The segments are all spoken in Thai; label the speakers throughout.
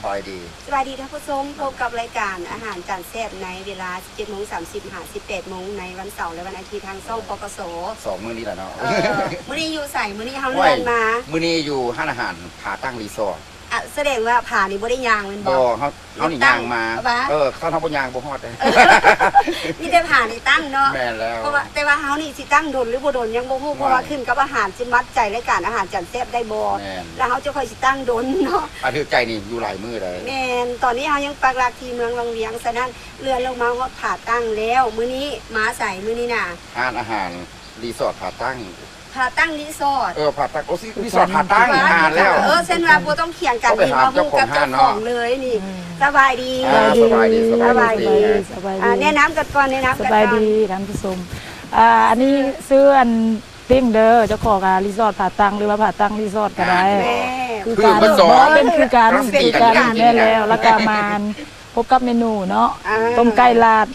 Speaker 1: บายดี
Speaker 2: ท่านผู้ชมพบกับรายการอาหารจานแซ่บในเวลา 17:30 ถึง 18:00 ในวันเสาร์และวันอาทิตย์ทางช่องปกส
Speaker 1: 2 มื้อนี้แหละเนาะ
Speaker 2: มื้อนี้อยู่ใส่มื้อนี้เฮาเลื่อนมา
Speaker 1: มื้อนี้อยู่ห้านอาหารผาตั้งรีสอร์ท
Speaker 2: แสดงว่าผ่านี่บ่ได้ย่างแม่นบ่
Speaker 1: เฮานี่ย่างมาถ้าเฮาบ่ย่างบ่ฮอดเลย
Speaker 2: มีแต่ผ่านี่ตั้งเนาะ
Speaker 1: แม่นแล้ว
Speaker 2: เพราะว่าแต่ว่าเฮานี่สิตั้งโดนหรือบ่โดนยังบ่ฮู้เพราะว่าขึ้นกับอาหารสิมัดใจรายการอาหารจานแซ่บได้บ่แล้วเฮาจะค่อยสิตั้งโดนเนาะ
Speaker 1: ถือใจนี่อยู่หลายมื้อเลย
Speaker 2: แม่นตอนนี้เฮายังปักหลักที่เมืองวังเวียงฉะนั้นเลื่อนลงมาฮอดผาตั้งแล้วมื้อนี้มาใส่มื้อนี้น่ะ
Speaker 1: อาหารรีสอร์ทผาตั้ง
Speaker 2: รีสอร์ท
Speaker 1: ผาตั้งรีสอร์ทผาตั้งอาหารแล้ว
Speaker 2: เส้นว่าบ่ต้องเคียงกันนี่มาฮู้กับเจ้าของเลยนี่สบายดีแนะนำกันก่อนแนะนำกัน
Speaker 3: สบายดีท่านผู้ชมอันนี้ซื้ออันติ้งเด้อเจ้าของรีสอร์ทผาตั้งหรือว่าผาตั้งรีสอร์ทก็ได้
Speaker 1: คือการ
Speaker 3: คือการแม่แล้วก็มาพบกับเมนูเนาะต้มไก่ลาด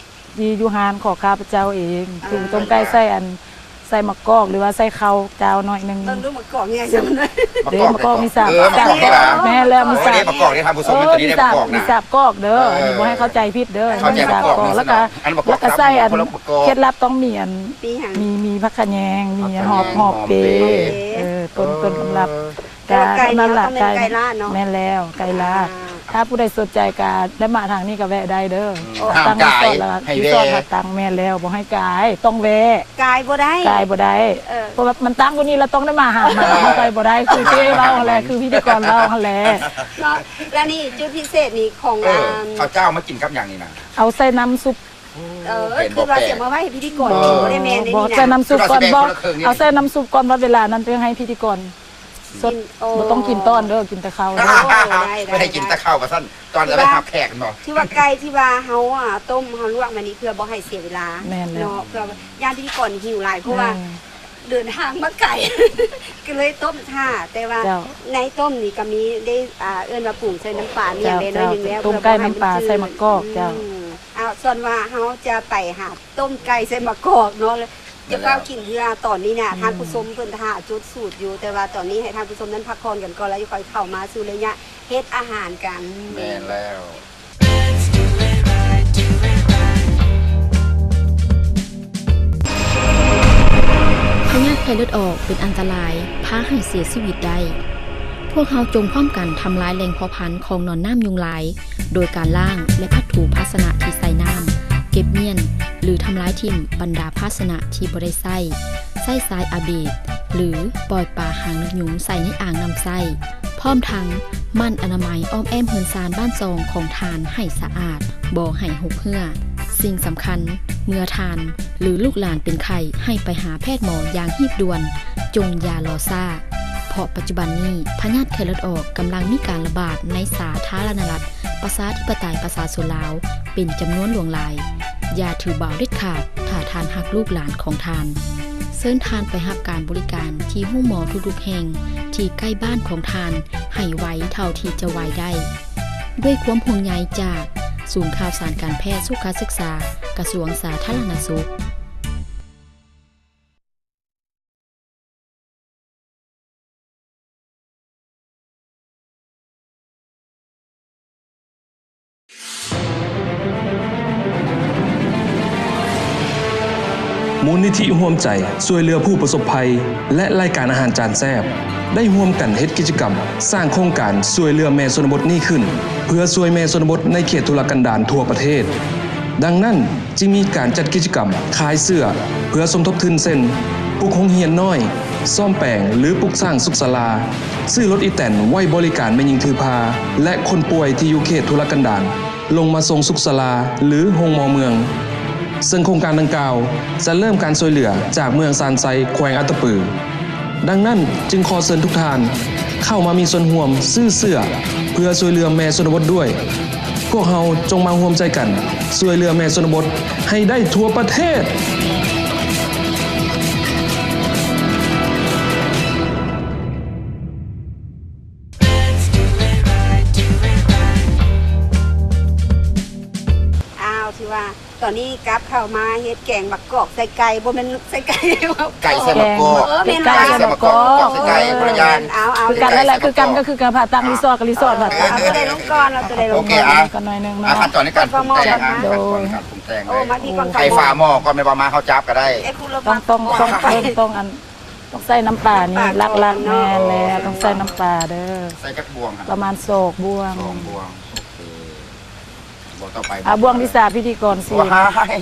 Speaker 3: ยูฮานของข้าพเจ้าเองคือต้มไก่ใส่มะกอกหรือว่าใส่ข้าวเจ้าหน่อยนึง
Speaker 2: ต้องดูมะกอกไงจังเลย
Speaker 3: มะกอกมี3แม่แล้วมี
Speaker 1: 3มะกอกนี่ทำผู้ชมตัวนี้ได้มะกอกนะ
Speaker 3: มี3กอกเด้ออันนี้บ่ให้เข้าใจผิดเด้อมี3กอกแล้วก็ใส่อันเคล็ดลับต้องมีอันมีผักขะแยงมีหอบเปต้นกำลับ
Speaker 2: ไก่นั่นแหละไก่ลาดเนาะ
Speaker 3: แม่แล้วไก่ลาดถ้าผู้ใดสนใจก็ได้มาทางนี้ก็แวะได้เด้อ
Speaker 1: ตั้งสด
Speaker 3: แล้วที่สอดมาตั้งแม่แล้วบ่ให้กายต้องแวะ
Speaker 2: กายบ่ได้
Speaker 3: เพราะว่ามันตั้งกว่านี้เราต้องได้มาหามาไกลบ่ได้คือเจ้เราแหละคือพิธีกรเราแหละ
Speaker 2: เนาะแล้วนี่จุดพิเศษนี่ของ
Speaker 1: เอาเจ้ามากินกับอย่างนี้นะ
Speaker 3: เอาใส่น้ำซุป
Speaker 2: คือเราเสียมาไว้ให้พิธีกรบ่ได้แม่นนี่นะ
Speaker 3: ใส่น้ำซุปก่อนบ่เอาใส่น้ำซุปก่อนว่าเวลานั้นเพื่อให้พิธีกรสดบ่ต้องกินต้อนเด้อกินแต่ข้าว
Speaker 1: ไม่ได้กินแต่ข้าวกับท่านตอนจะได้หับแขกเนาะ
Speaker 2: ที่ว่าไก่ที่ว่าเฮาต้มเฮาลวกมานี่เพื่อบ่ให้เสียเวลา
Speaker 3: เนา
Speaker 2: ะเพื่อย่านพิธีกรหิวหลายเพราะว่าเดินทางมาไก่ก็เลยต้มท่าแต่ว่าในต้มนี่ก็มีได้เอิ้นว่าปรุงใส่น้ำปลาเมียงได้น้อยนึงแล้ว
Speaker 3: ต้มไก่น้ำปลาใส่มะกอกเจ้า
Speaker 2: ส่วนว่าเฮาจะไปหาต้มไก่ใส่มะกอกเนาะจะก้าวกินเรือตอนนี้เนี่ยทานผู้ชมเพิ่นท่าจุดสูตรอยู่แต่ว่าตอนนี้ให้ทานผู้ชมนั้นพักผ่อนกันก่อนแล้วจะค่อยเข้ามาสู่ระยะเฮ็ดอาหารกัน
Speaker 1: แม่นแล้ว
Speaker 4: พยาธิไข้เลือดออกเป็นอันตรายพาให้เสียชีวิตได้พวกเขาจงพร้อมกันทำลายแหล่งเพาะพันธุ์ของหนอนน้ำยุงลายโดยการล้างและพัดถูภาชนะที่ใส่น้ำเก็บเมียนหรือทำลายทิ่มบรรดาภาชนะที่บ่ได้ใส่ทรายอาเบดหรือปล่อยปลาหางนกยุงใส่ในอ่างน้ำใส่พร้อมทั้งมั่นอนามัยอ้อมแอมเฮือนซานบ้านซองของทานให้สะอาดบ่ให้หกเหื่อสิ่งสำคัญเมื่อทานหรือลูกหลานเป็นไข้ให้ไปหาแพทย์หมออย่างรีบด่วนจงอย่ารอซ่าเพราะปัจจุบันนี้พยาธิไข้เลือดออกกำลังมีการระบาดในสาธารณรัฐประชาธิปไตยประชาชนลาวเป็นจำนวนหลวงหลายอย่าถือเบาเด็ดขาดถ้าทานหักลูกหลานของทานเชิญทานไปรับการบริการที่ห้องหมอทุกๆแห่งที่ใกล้บ้านของทานให้ไวเท่าที่จะไวได้ด้วยความห่วงใยจากศูนย์ข่าวสารการแพทย์สุขศึกษากระทรวงสาธารณสุข
Speaker 5: มูลนิธิร่วมใจช่วยเหลือผู้ประสบภัยและรายการอาหารจานแซ่บได้ร่วมกันเฮ็ดกิจกรรมสร้างโครงการช่วยเหลือแม่ชนบทนี้ขึ้นเพื่อช่วยแม่ชนบทในเขตทุรกันดารทั่วประเทศดังนั้นจึงมีการจัดกิจกรรมขายเสื้อเพื่อสมทบทุนเส้นปลูกโรงเรียนน้อยซ่อมแปลงหรือปลูกสร้างสุขศาลาซื้อรถอีแตนไว้บริการแม่หญิงถือพาและคนป่วยที่อยู่เขตทุรกันดารลงมาส่งสุขศาลาหรือโรงหมอเมืองซึ่งโครงการดังกล่าวจะเริ่มการช่วยเหลือจากเมืองซานไซแขวงอัตตปือดังนั้นจึงขอเชิญทุกท่านเข้ามามีส่วนร่วมซื้อเสื้อเพื่อช่วยเหลือแม่ชนบทด้วยพวกเราจงมาร่วมใจกันช่วยเหลือแม่ชนบทให้ได้ทั่วประเทศ
Speaker 2: ที่ว่าต ตอนนี้กลับเข้ามาเฮ็ดแกงบักกอกใส่ไก่บ่แม่นใส่ไก่ว่า
Speaker 1: ไก่ใส่มะกอก
Speaker 2: แม่น
Speaker 3: ไก่
Speaker 2: ว่า
Speaker 3: ใส่มะกอก
Speaker 1: ใส่ไก่คนละอย่าง
Speaker 2: เอา
Speaker 3: คือกันนั่นแหละคือกันก็คือการผ่าตังรีสอร์ทกับรีสอร์ทผ่าตัง
Speaker 2: เอาตัวใดลงก่อนเราตัวใดล
Speaker 1: โอง เค
Speaker 2: ก่อน
Speaker 1: อ่ะ
Speaker 3: กันหน่อยนึง
Speaker 1: อ่ะ
Speaker 3: เนาะ
Speaker 1: ขั้นตอนในการปรุงแต่งอ่ะ
Speaker 3: โด
Speaker 1: ขั้นตอน
Speaker 3: ย
Speaker 1: ในการปรุงแต่งเล
Speaker 2: โอ้
Speaker 1: ย
Speaker 2: มาพี่ก่อน
Speaker 1: ไข่ฝาหม้อก็ไม่ว่ามาเขาจับก็ได้
Speaker 2: ไอ้คุณระ
Speaker 3: ต้
Speaker 2: วั
Speaker 3: อง งต้องอันต้องใส่น้ำปลานี่ลักๆแม่นแล้วต้องใส่น้ำปลาเด้อ
Speaker 1: ใส่จักบวงครับ
Speaker 3: ประมาณโศกบวง
Speaker 1: สองบวงโอเคบวงต่อไป
Speaker 3: บวงที่สามพิธีกรสี่
Speaker 1: ว้าย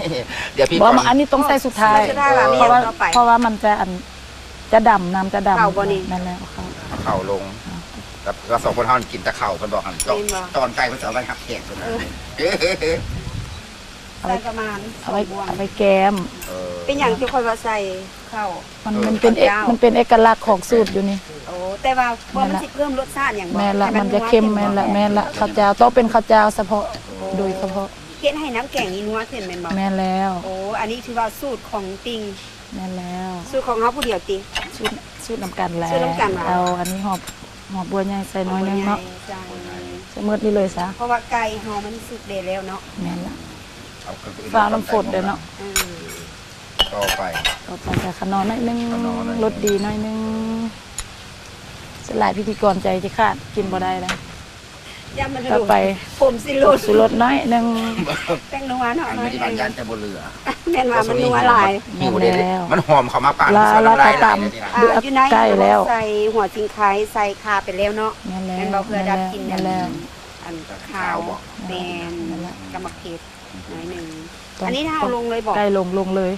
Speaker 1: เดี๋ยวพี่
Speaker 3: บอก
Speaker 1: ก่อน
Speaker 3: มาอันนี้ต้องใส่สุดท้าย
Speaker 2: จะได้แบบนี้
Speaker 3: เพราะว่า
Speaker 2: ต่อไป
Speaker 3: เพราะว่ามันจะจะดำน้ำจะดำ
Speaker 2: เข้าบ่นี่
Speaker 3: นั่นแหละเอาเข้า
Speaker 1: เอาเข่าลงแล้วก็สองคนเท่านั้นกินแต่เข่าคนบอกหันตอน
Speaker 2: เป็นบ่
Speaker 1: ตอนไก่มันจะเอาไปหักแขกคนนั้น
Speaker 2: ใส่ประมาณ
Speaker 3: เอาไว้
Speaker 2: 2บวง
Speaker 3: เอาไว้แกม
Speaker 2: เป็นอย่างที่ค่อยว่าใส่ข้าว
Speaker 3: มันเป็นมันเป็นเอกลักษณ์ของสูตรอยู่นี่
Speaker 2: โอ้แต่ว่าพอมันสิเพิ่มรสชาติอย่างบ่
Speaker 3: แม่นละ
Speaker 2: ให้
Speaker 3: มันจะเค็มแม่นละแม่นละข้าวเจ้าต้องเป็นข้าวเจ้าเฉพาะโดยเฉพาะ
Speaker 2: เฮ็ดให้น้ำแกงนี่นัวขึ้นแม่นบ่
Speaker 3: แม่นแล้ว
Speaker 2: โอ้อันนี้ถือว่าสูตรของติง
Speaker 3: แม่นแล้ว
Speaker 2: สูตรของเฮาผู้เดียวติ
Speaker 3: สูตรน้ำกันแล้ว
Speaker 2: สูตรน้ำกันเหรอ
Speaker 3: เอาอันนี้หอบบัวใหญ่ใส่น้อยนึงเนาะ
Speaker 2: ใช่
Speaker 3: ใส่หมืดนี่เลยซะ
Speaker 2: เพราะว่าไก่เฮามันสุกเดแล้วเนาะ
Speaker 3: แม่นละ
Speaker 1: เอาเครื่องอื่
Speaker 3: ฟ้าวน้ำฝนเด้อเนาะ
Speaker 2: อืม
Speaker 1: ต่อไป
Speaker 3: ต่อไปจะขนอนหน่อยนึง
Speaker 1: ขนอนหน่อยนึง
Speaker 3: รสดีหน่อยนึงสลายพิธีกรใจจะขาดกินบ่ได้แล้ว
Speaker 2: ย่ามัน
Speaker 3: ต่อไป
Speaker 2: ผมสิโลด
Speaker 3: สุรสน้อยนึง
Speaker 2: แป้งนัวเนาะ
Speaker 1: อันไม่ได้บานยันแต่บนเรือ
Speaker 2: แม่นว่ามันนัวหลาย
Speaker 1: หิวเลย
Speaker 3: แล้ว
Speaker 1: มันหอมเขามาป่าน
Speaker 3: ลา
Speaker 1: ใส่น้ำลาย
Speaker 3: ลา
Speaker 1: ไหล
Speaker 3: ตำ
Speaker 1: เลยนี่นะ
Speaker 3: ดู
Speaker 2: อยู่ใน
Speaker 3: ใกล้แล้ว
Speaker 2: ใส่หัวจิงไคร้ใส่คาไปแล้วเนาะ
Speaker 3: แม่นแล้ว
Speaker 2: แม่นบ่เพื่อดับกลิน
Speaker 3: แม่นแล้ว
Speaker 2: อันข้าวแมน
Speaker 3: นั่นแหละ
Speaker 2: กำมะเขือหน่อยหนึง
Speaker 3: ต้อง
Speaker 2: อันนี้ถ้าเอาลงเลยบอก
Speaker 3: ใกล้ลงเลย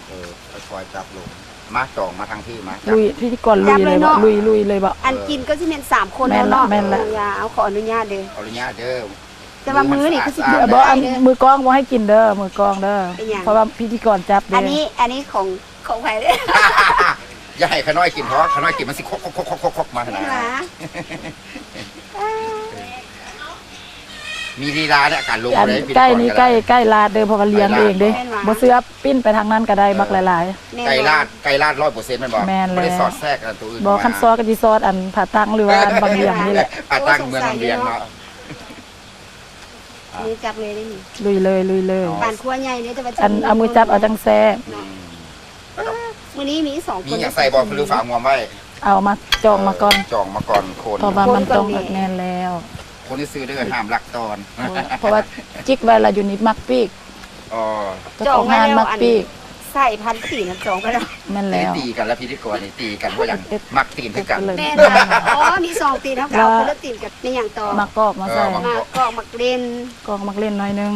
Speaker 1: คอยจับลงมาจองมาทางที่มาจับ
Speaker 3: ลุยพิธีกรลุยเลยบ่ลุยเลยบ่
Speaker 2: อันกินก็สิเป็น3คน
Speaker 3: แม่
Speaker 2: แล้ว
Speaker 3: นละ
Speaker 2: เนาะ
Speaker 3: แม่นละ
Speaker 2: เอาขออนุญาตเด้อ
Speaker 1: ขออนุญาตเด้อ
Speaker 2: แต่ว่ามื้อนี่คือสิ
Speaker 1: อ่า
Speaker 2: เดือด
Speaker 3: บ่อัน
Speaker 2: เด้อ
Speaker 3: มือกล้องบ่ให้กินเด้อมือกล้องเด้อ
Speaker 2: เป็นหยัง
Speaker 3: เพราะว่าพิธีกรจับเด้
Speaker 2: อันนี้ของใครเด้อ
Speaker 1: อย่าให้ขน้อยกินเพราะขน้อยกินมันสิคกมาขนา
Speaker 2: เห็
Speaker 1: ด
Speaker 2: นไหม
Speaker 1: มีลีลาเนี่ยการลง
Speaker 3: อัน
Speaker 1: เลย
Speaker 3: ใกล้นี้ใกล้ลาดเด้อเพราะว่าเลี้ยงเองเด้บ่เสื้อปิ้นไปทางนั้นก็ได้บักหลาย
Speaker 2: แม่น
Speaker 1: ไก่
Speaker 2: บ่
Speaker 1: ลาด100%มันบอก
Speaker 3: แม่นแล้ว
Speaker 1: ไม่ได้สอดแทรกกันตัวอื่น
Speaker 3: ๆบ่คันซอก็สิซอดอันผ่าตังหรือว่าอันบางเลี้ยงนี่แหละ
Speaker 1: อาตั้งเมืองโรงเรียนเนาะ
Speaker 2: อันนี้จับเลยได้นี่
Speaker 3: ลุยเลย
Speaker 2: ปานครัวใหญ่เนี่ยจะว่า
Speaker 3: อันเอามือจับเอาจังแซ่บ
Speaker 2: มื้อนี้มี2
Speaker 1: มี
Speaker 2: คน
Speaker 1: อย่างใส่บอลหรือฝางวมไว้
Speaker 3: เอามาจองมาก่อน
Speaker 1: จองมาก่อนคน
Speaker 3: เพราะว่ามันต้องแน่นแล้ว
Speaker 1: คนที่ซื้อเด้อห้ามลักตอน
Speaker 3: เพราะว่าจิกไว้ละอยู่นี่มักปีก
Speaker 1: อ๋อ
Speaker 3: เจ้าของงานมักปีก
Speaker 2: ใส่พันสี่นะจองไปแล้ว
Speaker 3: แม่น
Speaker 1: นี่
Speaker 3: แล้ว
Speaker 1: ตีกันแล้วพิธีกรนี่ตีกันเพราะอย่างมักตีนคือกัน
Speaker 3: เลย
Speaker 2: แม่นว่าอ๋อมี2ตีนเท่ากับคนละตีนกับในอย่างต่อ
Speaker 3: มักกอกมาใส่
Speaker 1: เออ
Speaker 2: มากอกมักเล่น
Speaker 3: กอกมักเล่นหน่อยนึง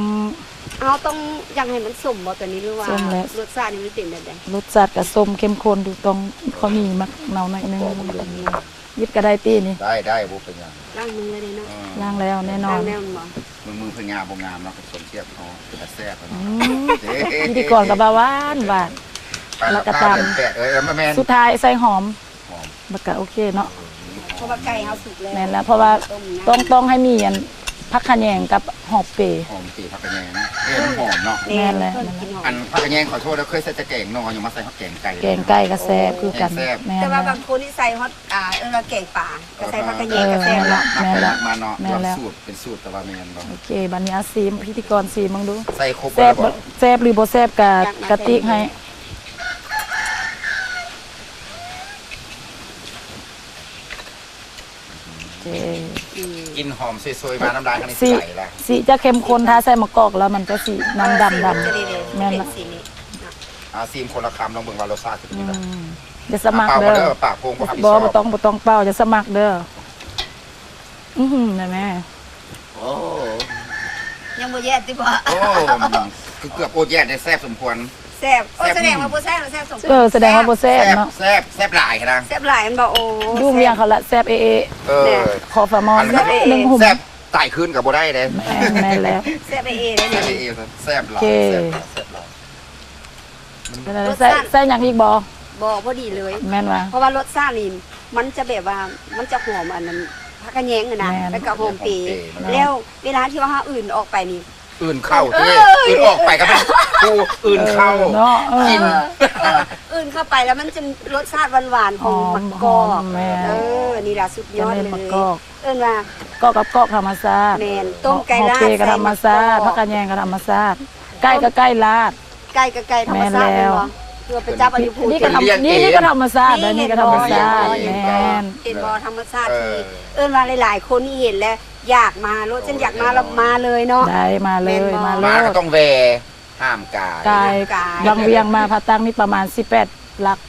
Speaker 2: เอาต้องยังให้มันสมบ่ตัวนี้หรือว่า
Speaker 3: สมแล้ว
Speaker 2: รสชาตินี่มันเป็นแบบใด
Speaker 3: รสจัดกับส้มเข้มข้นดูตรงเขามีมักเนาหน่อยนึงยิบก็ได้ตีนี่
Speaker 1: ได้บุเป็นอย่าง
Speaker 2: ล้างมือเลยเนาะ
Speaker 3: ล้างแล้วแน่นอ
Speaker 2: ล้าน งแน่นบ่
Speaker 1: มือเพิ่งงามบ่งามเนาะสมเทียบเขาเป็นแซ่บ
Speaker 3: อืมพิธีกรกับบาหวานหวาน แล้วก็ตำ
Speaker 1: แปะมาแมน
Speaker 3: สุดท้ายใส่หอม
Speaker 1: หอม
Speaker 3: บักกะโอเคเนาะ
Speaker 2: เพราะว่าไก่เฮาสุกแล้ว
Speaker 3: แม่นแล้วเพราะว่าต้องให้มีอันพักขะแยงกับหอบเปรย์
Speaker 1: หอมตีผักกระแยงหอมเนาะ
Speaker 2: แม่น
Speaker 3: แม่นแล้ว
Speaker 2: เพิ่นกินหอม
Speaker 1: อันผักกระแยงขอโทษแล้วเคยใส่แต่แกงนอนอยู่มาใส่ข้าวแกงไก่
Speaker 3: แกงไก่กระแซบคือกัน
Speaker 1: แซ่บ
Speaker 3: แม่น
Speaker 2: แต่
Speaker 3: แล้
Speaker 2: ว่าว บางคนที่ใส่ฮอตว่าแกงป่าก็ใส่ผักกระเยงก็แซ่บ
Speaker 3: เออ
Speaker 2: ละ
Speaker 3: แม่นละ
Speaker 1: มาเนาะ
Speaker 3: แม่นแล้ว
Speaker 1: สูตรเป็นสูตรแต่ว่าแมนเนาะ
Speaker 3: โอเคบัดนี้เอาซีมพิธีกรซีมมึงดู
Speaker 1: ใส่ครบ
Speaker 3: แซ่บ
Speaker 1: แล้ว
Speaker 3: แซ่บหรือบ่แซ่บกะติกให้โอเค
Speaker 1: กินหอมซวยๆมาน้ำลายข้างใน
Speaker 3: สี
Speaker 1: ใส่ละ
Speaker 3: สีจะเข้มข้นถ้าใส่มะกอกแล้วมันจะสีน้ำดำ
Speaker 2: จะดี
Speaker 3: แม่น
Speaker 2: เป็น
Speaker 3: ละ
Speaker 2: สีนี้
Speaker 1: ซีมคนละคำลองเบิ่งว่ารสชาติเป็นยังไง
Speaker 3: จะสมัคร
Speaker 1: เปล่า
Speaker 3: เด้
Speaker 1: เด้
Speaker 3: อ
Speaker 1: อปากโพงบ่ทำ
Speaker 3: บ่ต้องเป้าจะสมัครเด้อแม่
Speaker 1: โอ้
Speaker 2: ยังบ่แย่ติบ่
Speaker 1: โอ้คือเกือบโอดแย่ได้แซ่บสมควร
Speaker 2: แซ่บโอ้แสดงว่าบ่แซ่บแซ่บสม
Speaker 3: แสดงว่าบ่แซ่บเนาะ
Speaker 1: แซ่บหลายนะ
Speaker 2: แซ่บหลายมันบ่โอ้
Speaker 3: ดูเมียงเขาละแซ่บเอ
Speaker 1: เออ
Speaker 3: ขอฝามอน
Speaker 1: อันนี้
Speaker 3: หนึ่งหุ่ม
Speaker 1: แซ่บไต่ขึ้นกับบ่ได้เลย
Speaker 3: แม่นแล้ว
Speaker 2: แซ่บเอเลย
Speaker 1: แซ่บ
Speaker 2: นี่
Speaker 1: เอแซ่บหลาย
Speaker 3: โอเค
Speaker 1: แซ่บหลาย
Speaker 3: ใส่หยังอีกบ่
Speaker 2: บ่พอดีเลย
Speaker 3: แม่นว่า
Speaker 2: เพราะว่ารสชาตินี่มันจะแบบว่ามันจะหอมอันนั้นผักกระแยงอะนะ
Speaker 3: แม่น
Speaker 2: แล้วก็หอมปีแล้วเวลาที่ว่าเฮาอื่นออกไปนี่
Speaker 1: อื่นเข้าที่อื่นออกไปก็เป็นกูอื่นเข้า
Speaker 3: เนาะ
Speaker 1: กิน
Speaker 2: อื่นเข้าไปแล้วมันจะรสชาติหวานๆของมะกอก
Speaker 3: แม่
Speaker 2: นี่ล่ะสุดย
Speaker 3: จะ
Speaker 2: อด
Speaker 3: เล่น
Speaker 2: เลย
Speaker 3: มะกอก
Speaker 2: เอิ้นว่า
Speaker 3: กอกกับกอกธรรมชาติ
Speaker 2: แม่นต้มไก่
Speaker 3: หอ
Speaker 2: ราด
Speaker 3: เปรย์ก็ธรรมชาติ
Speaker 2: ใส่มะกอก
Speaker 3: ผักกะแยงก็ธรรมชาติ ใกล้ก็ใกล้ลาด
Speaker 2: ไก่กับไก่ธรรมชาติ
Speaker 3: แม่นแล้ว
Speaker 2: เนาะเพื่อไปจับอายุพู
Speaker 3: นี่ก็นี่ก็ธรรมชาติแล้วนี่ก็ธรรมชาติแม่น
Speaker 2: เห็นบ่ธรรมชาติที่ว่าหลายๆคนนี่เห็นแล้วอยากมารถฉันอยากมาแล้วมาเลยเนาะ
Speaker 3: ได้มาเลยมาเล
Speaker 1: มาย ก็ต้องแวห้ามกาย
Speaker 3: กายลำเวียงมาพาตังนี่ประมาณ18ลัก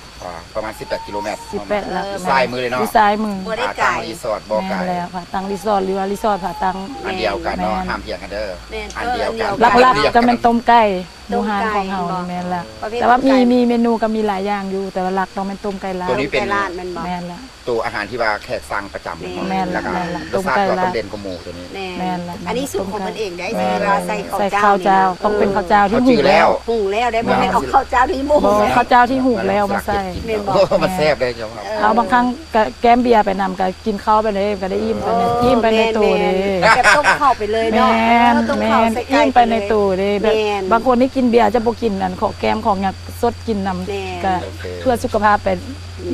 Speaker 1: ประมาณ18กิโลเมตร
Speaker 3: 18ลัก
Speaker 1: ซ้ายมือเลยเนาะ
Speaker 3: ที่ซ้ายมือ
Speaker 2: บ่ได้
Speaker 1: ตั้
Speaker 2: ไก่
Speaker 1: งรีสอร์ทบ่อ
Speaker 3: แม่
Speaker 1: ไก่
Speaker 3: นแล้วพาตังรีสอร์ทหรือว่ารีสอร์ทพาตัง
Speaker 1: อันเดียวกันเนาะ
Speaker 3: แม่น
Speaker 1: ห้ามเถียงกันเด้อ
Speaker 2: แม่น
Speaker 1: อันเดียวกัน
Speaker 3: ลักๆจะเป็นต้มไก่ห
Speaker 2: ต้
Speaker 3: มู
Speaker 2: มไก่
Speaker 3: หานของเฮา
Speaker 2: บ่
Speaker 3: นี่แม่นแล้ว
Speaker 2: ประเภท
Speaker 3: แต่ว่า
Speaker 2: ต้มไก่
Speaker 3: มีเมนูก็มีหลายอย่างอยู่ แต่ว่าหลักต้องเป็นต้มไก่ลา
Speaker 1: ตัว
Speaker 3: ด
Speaker 1: นี้เป็น
Speaker 2: ไก่ลาดแม่นบ่
Speaker 3: แม่นแล้ว
Speaker 1: ตัวอาหารที่ว่าแขกสั่งประจำเลยเนาะ
Speaker 3: แม่น
Speaker 1: แล้วก็
Speaker 3: แม่นละ
Speaker 1: รสชาติ
Speaker 3: ต้มไก่
Speaker 1: ก็
Speaker 3: ละ
Speaker 1: ต้องเด่นกว่าหมูตัวนี้
Speaker 3: แม่นละ
Speaker 2: อันนี้สูตรของมันเองได้
Speaker 3: แม่
Speaker 2: สิ
Speaker 3: น
Speaker 2: เวลาใส่
Speaker 3: ใส่ข้าวเจ้าต้องเป็นข้าวเจ้าที่
Speaker 1: เขา
Speaker 3: หุ
Speaker 1: จื
Speaker 3: ง
Speaker 1: อแล้ว
Speaker 2: หุงแล้วได้บ่แม่นเอาข้าวเจ้าที่หมู
Speaker 3: บ่ข้าวเจ้าที่หุงแล้วมาใส่
Speaker 2: แม่นบ่
Speaker 1: โอ้มันแซ่บเลยเจ้าครับ
Speaker 3: เอาบางครั้งก็แก้มเบียร์ไปนำก็กินข้าวไปเลยก็ได้อิ่มไปในอิ่มไปในตู้เด้
Speaker 2: แบบต้มข้าวไปเลย
Speaker 3: แม่
Speaker 2: เนาะ
Speaker 3: น
Speaker 2: ต้ม
Speaker 3: แม่
Speaker 2: ข้าวน ใส่ไก่
Speaker 3: อิ่มไปในตู้เด้แบบ
Speaker 2: แม่น
Speaker 3: บางคนที่กินเบียร์จะบ่กินอันของแก้มของหยังสดกินนำ
Speaker 2: แม่น
Speaker 3: ก็เพื่อสุขภาพไป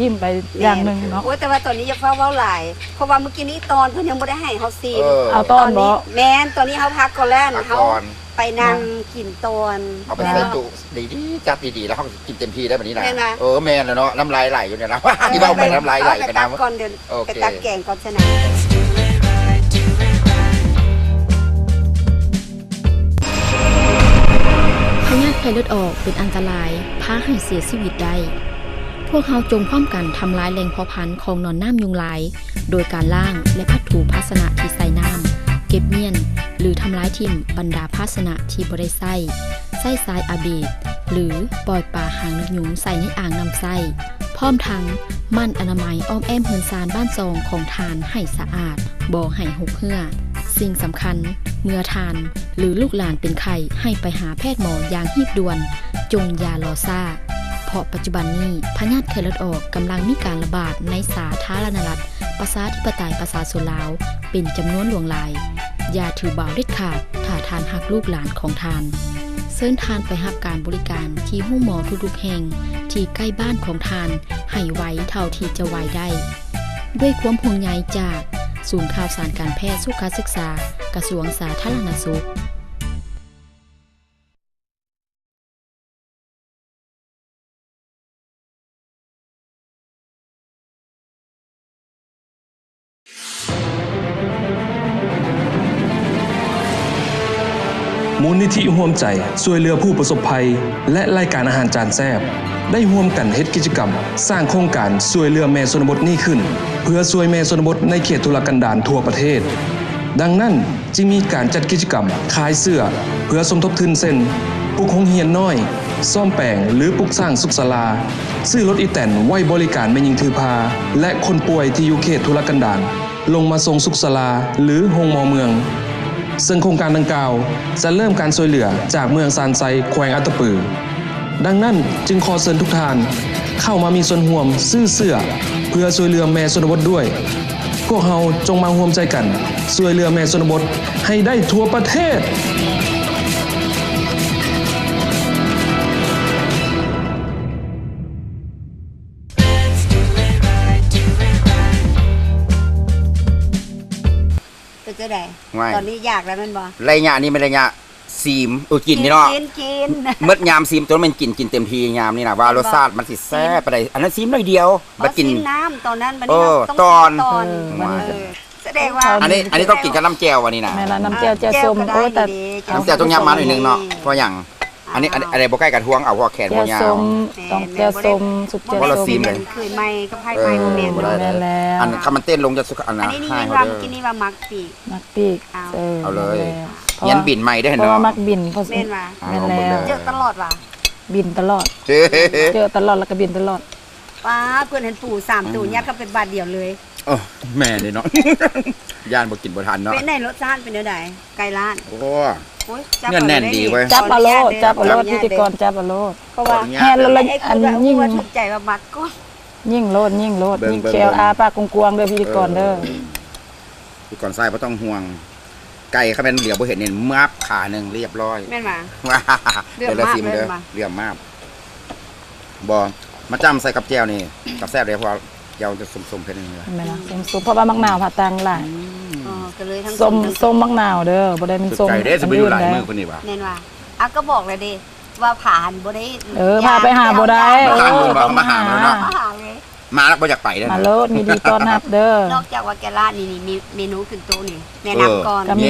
Speaker 3: อิ่มไปอย่างหนึงเนาะ
Speaker 2: โอ้ยแต่ว่าตอนนี้อย่าเฝ้าเว้าหลายเพราะว่าเมื่อกี้นี้ตอนเพิ่นยังบ่ได้ให้เฮาซีน
Speaker 3: เอาตอนบ่
Speaker 2: แม่นตอนนี้เฮาพักก่อนแล้ว
Speaker 1: พัก
Speaker 2: เฮา
Speaker 1: ก่อน
Speaker 2: ไปนั่งกินตอน
Speaker 1: เอาไปใส่ตู้ดีๆจัดดีๆแล้วเขากินเต็มที่ได้แบบนี้นะ
Speaker 2: แม่นไหม
Speaker 1: แม่นแล้วเนาะน้ำลายไหลอยู่เนี่ยนะที่เบ้าไปน้ำลายไหลไป
Speaker 2: ตั
Speaker 1: นะ
Speaker 2: กก่อนเดี๋ยว
Speaker 1: โอเค
Speaker 2: ไปตักแกงก่อนชนะ
Speaker 4: พยาธิไข้เลือดออกเป็นอันตรายพาให้เสียชีวิตได้ พวกเขาจงพร้อมกันทำลายแหล่งเพาะพันธุ์ของหนอนน้ำยุงลาย โดยการล่างและพัดถูภาชนะที่ใส่น้ำเก็บเมียน หรือทำลายทิ่มบรรดาภาชนะที่บ่ได้ใส่ทรายอาเบดหรือปล่อยปลาหางนกยุงใส่ในอ่างน้ำใส่พร้อมทั้งมั่นอนามัยอ้อมแอมเฮือนซานบ้านซองของทานให้สะอาดบ่ให้หกเหื่อสิ่งสำคัญเมื่อทานหรือลูกหลานเป็นไข้ให้ไปหาแพทย์หมออย่างรีบด่วน จงอย่ารอซ่า เพราะปัจจุบันนี้พยาธิไข้เลือดออกกำลังมีการระบาดในสาธารณรัฐประชาธิปไตยประชาชนลาวเป็นจำนวนหลวงหลาย อย่าถือเบาเด็ดขาดถ้าทานหักลูกหลานของทานเชิญทานไปรับการบริการที่ห้องหมอทุกๆแห่งที่ใกล้บ้านของทานให้ไวเท่าที่จะไวได้ ด้วยความห่วงใยจากศูนย์ข่าวสารการแพทย์สุขศึกษากระทรวงสาธารณสุข
Speaker 5: มูลนิธิร่วมใจช่วยเหลือผู้ประสบภัย และรายการอาหารจานแซ่บได้ร่วมกันเฮ็ดกิจกรรม สร้างโครงการช่วยเหลือแม่ชนบทนี้ขึ้น เพื่อช่วยแม่ชนบทในเขตทุรกันดารทั่วประเทศ ดังนั้นจึงมีการจัดกิจกรรมขายเสื้อ เพื่อสมทบทุนเส้นปลูกโรงเรียนน้อย ซ่อมแปลงหรือปลูกสร้างสุขศาลาซื้อรถอีแตนไว้บริการแม่หญิงถือพา และคนป่วยที่อยู่เขตทุรกันดารลงมาส่งสุขศาลาหรือโรงหมอเมือง ซึ่งโครงการดังกล่าวจะเริ่มการช่วยเหลือจากเมืองซานไซแขวงอัตตปือ ดังนั้นจึงขอเชิญทุกท่านเข้ามามีส่วนร่วมซื้อเสื้อเพื่อช่วยเหลือแม่ชนบทด้วย พวกเราจงมาร่วมใจกันช่วยเหลือแม่ชนบทให้ได้ทั่วประเทศ
Speaker 2: เป็นจะได้
Speaker 1: ไม่
Speaker 2: ตอนนี้อยากแล้วแมันบ่
Speaker 1: ไรยะนี่ไม่ไรยะซีมกินนี่เนาะ
Speaker 2: กิน
Speaker 1: เมื่อยามซีมตัวมันกินเต็มทียามนี่นะว่ารสชาติมันสิแซ่บไปได้อันนั้นซีมหน่อยเดียวบัดกิน
Speaker 2: น้ำตอนนั้นบัด
Speaker 1: เอ
Speaker 2: นี้
Speaker 1: อ
Speaker 2: ต้อง
Speaker 1: ตอน
Speaker 2: ตอน
Speaker 3: เออ
Speaker 2: แสดงว่า
Speaker 1: อันนี้ต้องกินกับน้ำแจ่ววันนี้นะ
Speaker 3: แม่ละน้ำแจ่วแจ่วส้มโอ้แต่
Speaker 1: น้ำแจ่วต้องยำมาหน่อยนึงเนาะเพราะอย่างอันนี้อะไรบ่ใกล้กับทวงเอาเพราะแขน
Speaker 3: แจ่
Speaker 1: บ่
Speaker 3: วย
Speaker 1: า
Speaker 3: ส้
Speaker 1: ว
Speaker 3: มต้องแจ่วส้มสุกแจ่ว
Speaker 1: เพราะเรา
Speaker 3: ส้ม
Speaker 1: ซีมเลย
Speaker 2: เคยไหมกับไผ่ไผ่โมเมนต์
Speaker 1: บ่ได้
Speaker 3: แม่แล้ว
Speaker 1: อันคำมันเต้นลงจะสุกอัน
Speaker 2: อัน
Speaker 1: นะ
Speaker 2: นี้นี่
Speaker 1: ให้
Speaker 2: นี่
Speaker 1: เขา
Speaker 2: ว่า
Speaker 1: เด้
Speaker 2: เมื่อกี้นี่ว่ามักปีก
Speaker 3: มักปีก
Speaker 1: เอาเลย
Speaker 3: เพราะ
Speaker 1: ยัน
Speaker 3: ว่า
Speaker 1: บินใหม่ได้
Speaker 3: เพ
Speaker 1: เนาะ
Speaker 3: ราะว่ามักบินเพราะ
Speaker 2: แม่นว่า
Speaker 3: แม่นแล้ว
Speaker 2: เจอตลอดว่ะ
Speaker 3: บินตลอด
Speaker 1: เฮ้
Speaker 3: เจอตลอดแล้วก็บินตลอด
Speaker 2: ป้าเพื่อนเห็นปู่3ตู่ยัดก็เป็นบาทเดียวเลย
Speaker 1: โอ้แม่นี่เนาะ ย่านบ่กินบ่ทันเนาะ
Speaker 2: เป็นในรสชาติเป็นเนื้อใดไก่ล้าน
Speaker 1: โอ้
Speaker 2: โอ้ยจับ
Speaker 1: เงื่อนแน่นดีเว้ย
Speaker 3: จับอโลดจับอโลดพิธีกรจับอโลด
Speaker 2: เพราะว่า
Speaker 3: แฮนแล้ว
Speaker 2: ไอ้
Speaker 3: อั
Speaker 2: คุ
Speaker 3: น
Speaker 2: ณว่า
Speaker 3: ยิ่ง
Speaker 2: ว่าถูกใจว่ามักก็
Speaker 3: ยิ่งโลดยิ่งโลด
Speaker 1: เบิ่ง
Speaker 3: ยิ่ง
Speaker 1: เบิ่ง
Speaker 3: แคลอาปากกวางๆเด้อพิธีกรเด้อ
Speaker 1: พี่ก่อนใส่บ่ต้องห่วง ไก่เขาเป็นเหลียวบ่เห็นเนี่ยมับขาหนึงเรียบร้อย
Speaker 2: แม่นว่า เหลื
Speaker 1: เดี๋
Speaker 2: อ
Speaker 1: ยว
Speaker 2: ม
Speaker 1: เรา
Speaker 2: มาก
Speaker 1: ซิมเด้อ
Speaker 2: เลยว่ะ
Speaker 1: เหลี่ยมมากบ่มาจำใส่กับแจ่วนี่กับแซ่บเลยเพราะแจ่วจะสมๆเพิ่นนี่
Speaker 3: เห็นไหมล่ะส้มๆเพราะว่ามักนาวผัดตังหลาย
Speaker 2: อ๋อก็เลยทั้ง
Speaker 3: ส้ม
Speaker 2: ทั้ง
Speaker 3: ส้มมักนาวเด้อบ่ได้เป็นส้ม
Speaker 1: ไก่เด้สิไปอยู่หลายมื้อคนนี้ว่ะ
Speaker 2: แม่นว่า ก็บอกเลยดิว่าผ่านบ่ได้
Speaker 3: พาไปหาบ่ได้
Speaker 1: ต้องมาหาเนาะ
Speaker 2: มาหาเลย
Speaker 1: มาแล้วบ่อยากไปเด้อ
Speaker 3: มาโลดมีดีต้อนรับเด้อน
Speaker 2: อกจากว่าแกลาดนี่มีเมนูขึ้นโต๊ะนี่แนะนำก่อน
Speaker 3: ก็มี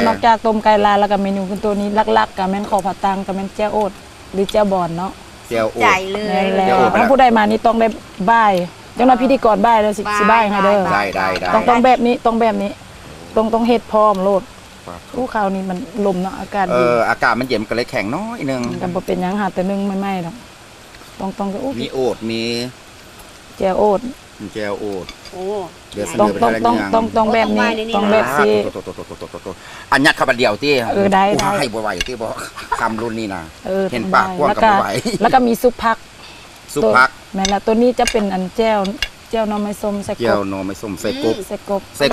Speaker 3: นอกจากต้มไก่ลาแล้วก็เมนูขึ้นตัวนี้ลักๆก็แม่นข้าวผัดตังก็แม่นแจ่วโอดหรือแจ่วบอนเนาะ
Speaker 1: เจียวโอ
Speaker 2: ใจ
Speaker 1: ด
Speaker 2: เล
Speaker 3: แม่
Speaker 2: ย
Speaker 3: นแล้วถ้าผู้ใดมานี่ต้องได้บ่ายจังว่าพิธีกรบ่ายเด้อสิบ่ายให้เด้อ
Speaker 1: ได้
Speaker 3: ต้องแบบนี้ต้องเฮ็ดพร้อมโลดผู้ข่าวนี้มันลมเนาะอากาศดี
Speaker 1: อากาศมันเย็นก็เลยแข็งน้อยนึง
Speaker 3: กันบ่เป็นหยังหาแต่นึ่งไม่ไหม้ดอกต้องโอ้
Speaker 1: มีโอดมี
Speaker 3: แจ่วโอด
Speaker 1: เจียวโอด
Speaker 2: โอ้
Speaker 1: เดี๋ยวเสน
Speaker 3: ต้อง
Speaker 1: อไป
Speaker 3: ต้อง
Speaker 1: ทาง
Speaker 3: ต้อง
Speaker 1: เรื่อง
Speaker 3: ต้องแบบนี้ต้องแบบสิ
Speaker 1: อันยัดเข้าไปเดียวที่
Speaker 3: ได้
Speaker 1: ให้บ่ไหวที่บ่คำรุ่นนี้นะ เห็น
Speaker 3: ทำ
Speaker 1: ปากกว้าง
Speaker 3: แล้ว
Speaker 1: กับบ่ไหว
Speaker 3: แล้วก็มีซุปผัก
Speaker 1: สุพัก
Speaker 3: แม่นละตัวนี้จะเป็นอันแจ่วหน่อไม้ส้มใส่
Speaker 1: เจี
Speaker 3: ก
Speaker 1: ยว
Speaker 3: บ
Speaker 1: โนไม่ส้มใส่กบ
Speaker 3: ใส่กบ
Speaker 1: ใส่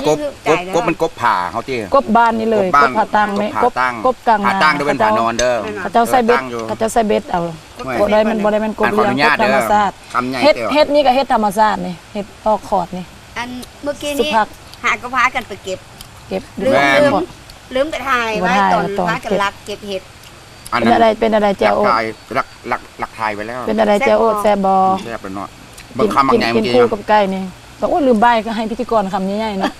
Speaker 1: กบมันกบผ่าเขาที่
Speaker 3: กบบ้านนี่เลยกบผาตังไหม
Speaker 1: กบผ่าตั้ง
Speaker 3: กบกลาง
Speaker 1: ผ่าตั้งด้วยเป็นผ่านอนเด้อ
Speaker 3: เขาเจ้าใส่เบ็ด
Speaker 1: ตั้งอยู่
Speaker 3: เขาเจ้าใส่เบ็ดเอาบ่ได้มันกบ
Speaker 1: ขอ
Speaker 3: เลี้ย
Speaker 1: อง นุญาก ต
Speaker 3: บธร
Speaker 1: เด้
Speaker 3: รม
Speaker 1: อ
Speaker 3: ชาติ
Speaker 1: คำใหญ่
Speaker 3: เฮ็ด
Speaker 1: เด้อ
Speaker 3: เฮ็ดนี่ก็เฮ็ดธรรมชาตินี่เฮ็ดออกขอดนี่
Speaker 2: อันเมื่อกี้
Speaker 3: สุ
Speaker 2: นี้
Speaker 3: ภัก
Speaker 2: หาก็พากันไปเก็บ
Speaker 3: เก็บ
Speaker 2: ลืม
Speaker 3: แม่
Speaker 2: ลืม
Speaker 3: ขอด
Speaker 2: ลืมไปถ่ายไว้
Speaker 3: บ่ถ่าย
Speaker 2: ตอน
Speaker 3: ตอน
Speaker 2: พากัน
Speaker 3: เก็บ
Speaker 2: ลักเก็บเห็ด
Speaker 1: อัน
Speaker 3: เป็น
Speaker 1: นั้น
Speaker 3: อะไรเป็นอะไร
Speaker 1: ห
Speaker 3: แจ่
Speaker 1: ลั
Speaker 3: ว
Speaker 1: ก
Speaker 3: โอด
Speaker 1: ทายหลักทายไปแล้ว
Speaker 3: เป็นอะไรแจ่วโอดแซ่บบ่
Speaker 1: แซ่บเป็นเนาะบางคำบางไง
Speaker 3: กิ
Speaker 1: เมื่
Speaker 3: น
Speaker 1: อกี้
Speaker 3: คู่กับไก่นี่บอกว่าลืมใบก็ให้พิธีกรคำใหญ่ๆเนาะ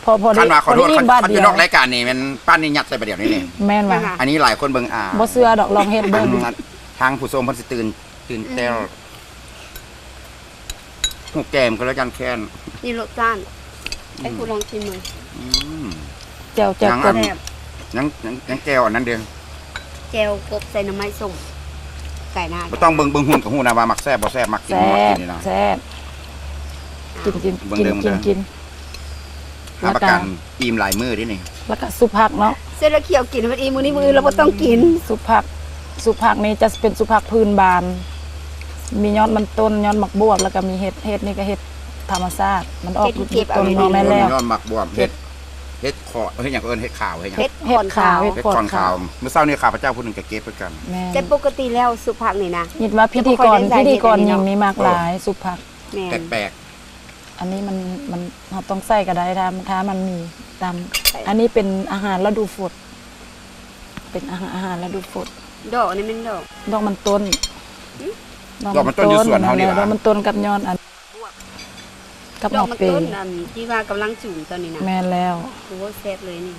Speaker 3: พอได้
Speaker 1: ท่านมาขอโทษ
Speaker 3: ได้
Speaker 1: ท่าน
Speaker 3: บาท
Speaker 1: อ
Speaker 3: เดีย
Speaker 1: ยู่
Speaker 3: วน
Speaker 1: อกรายการนี่มันป้านนี่ยัดใส่ประเดี๋ยวนี้นี่
Speaker 3: แม่นว่ะ
Speaker 1: อันนี้หลายคนเบิ่ง
Speaker 3: บ่เชื่อดอกลองเฮ็ดเบิ่ง
Speaker 1: ทางผู้ชมเพิ่นสิตื่นแต้วหูแก้มก็แล้วกันแค้น
Speaker 2: นี่รสจ้านให้คุณลองชิมมือ
Speaker 1: อืม
Speaker 3: แจ่ว
Speaker 1: ยัง
Speaker 3: ก
Speaker 1: อั
Speaker 3: บ
Speaker 1: น ยังแก้วอันนั้นเด้อ
Speaker 2: แจวกบใส่หน่อไม้ส้มไก่หน้า
Speaker 1: บ่ต้องเบิ่งหุ่นกับหูนะว่ามักแซ่บบ่แซ่บมักกิน
Speaker 3: แซ่
Speaker 1: บ่มัก
Speaker 3: บ
Speaker 1: กินนี่นะ
Speaker 3: แซ่บกิน
Speaker 1: เบิ่งเดิมเด้อ
Speaker 3: กิน
Speaker 1: หาประกันอิ่มหลายมื้อดินี่
Speaker 3: แล้วก็ซุปผักเนาะ
Speaker 2: เส้นละเขียวกินมันอีมือนี้มือเราบ่ต้องกิน
Speaker 3: ซุปผักนี่จะเป็นซุปผักพื้นบ้าน มียอดมันต้นยอดหมักบวบแล้วก็มีเห็ดนี่ก็เห็ดธรรมชาติมันออกลูกต้นมาแม่แล้ว
Speaker 1: ยอดหมักบวมเฮ็ดขอเฮ็ดหยังก็เอิ้นเฮ็ดขาวเฮ็ดหยัง
Speaker 2: เห็ด
Speaker 3: เห็ดขาว
Speaker 1: เฮ็ดคอนขาวเมื่อเช้านี้ข้าพเจ้าผู้หนึงก็เก็บไปกัน
Speaker 3: แม่
Speaker 2: แต่ปกติแล้วสุภักนี่นะ
Speaker 3: ยิดว่าพิธีกร
Speaker 2: จะบ่ค่อยได้ใส่เห็ดอันนี้
Speaker 3: ยิ
Speaker 2: เนาะ
Speaker 3: งมีมากหลายซุปผัก
Speaker 2: แม่น
Speaker 1: แปลก
Speaker 3: อันนี้มันเราต้องใส่ก็ได้ถ้ามันมีตามอันนี้เป็นอาหารฤดูฝนเป็นอาหารฤดูฝน
Speaker 2: ดอกนี่มันดอก
Speaker 3: ดอกมันต้น
Speaker 1: ดอกมันต้นอยู่สวนเฮานี่
Speaker 3: ดอกมันต้นกับยอดอันกับ
Speaker 2: ด
Speaker 3: ห
Speaker 2: อ
Speaker 3: อก ก
Speaker 2: มัน
Speaker 3: เปร
Speaker 2: ต้น
Speaker 3: ย์
Speaker 2: อันที่ว่ากำลังจูงตอนนี้นะ
Speaker 3: แม่นแล้ว
Speaker 2: โอ้แซ่บเลยนี่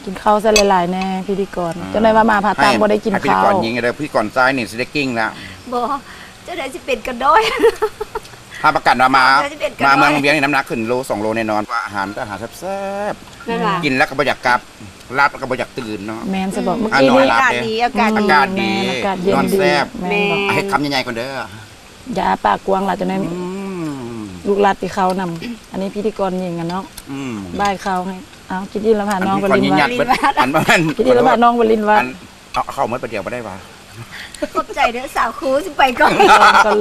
Speaker 3: กินข้าวซะหลายๆแน่พิธีกรจนได้ว่ามาผ่าตังบ่ได้กิน
Speaker 1: ให้พิธี
Speaker 3: ข้าว
Speaker 1: กรยิงเลยพิธีกรซ้ายนี่สิได้กิ้งแล้ว
Speaker 2: บ่เจ้าได้สิเป็นกระด้อย
Speaker 1: ถ้าประกันว่ามา
Speaker 2: จะเป็นกระ
Speaker 1: มา
Speaker 2: ด้อย
Speaker 1: เมืองเวียงนี่น้ำหนักขึ้นโล2โลแน่นอนว่าอาหารแซ่บ
Speaker 2: นั่นล่ะ
Speaker 1: ๆกินแล้วก็บ่อยากกลับรับแล้วก็บ่อยากตื่นเนาะ
Speaker 3: แม่นสิบอกเมื่อ
Speaker 1: อ่ะ
Speaker 3: กี้
Speaker 1: หน่อย
Speaker 3: นี่
Speaker 1: ละ
Speaker 2: อากาศดีอากาศดี
Speaker 1: อากาศดี
Speaker 3: แม่นอากาศเย็น
Speaker 1: นอน
Speaker 3: ดี
Speaker 1: แซ่บ
Speaker 3: แม่นบอก
Speaker 1: ให้คำใหญ่ๆก่อนเด้อ
Speaker 3: อย่าอาปากกวางล่ะจะได้
Speaker 1: อืม
Speaker 3: ลูกหลานที่เขานำอันนี้พิธีกรยิงกันเนาะ
Speaker 1: อืม
Speaker 3: บ่ายเขาให้เอาคิดดีแล้วผ่านน้อง
Speaker 1: อั
Speaker 3: ว
Speaker 1: พิธีกร
Speaker 3: ลิน
Speaker 1: ยิง
Speaker 3: วั
Speaker 1: ยั
Speaker 3: ด
Speaker 1: ดเบิดอันบ่แม่น
Speaker 3: คิดดีแล้วผ่านน้องวลินวัด
Speaker 1: อันเอาเข้าเมื่อประเดี๋ยวบ่ได้ว่า
Speaker 2: ขอบใจเด้อสาวครูสิไปก่อน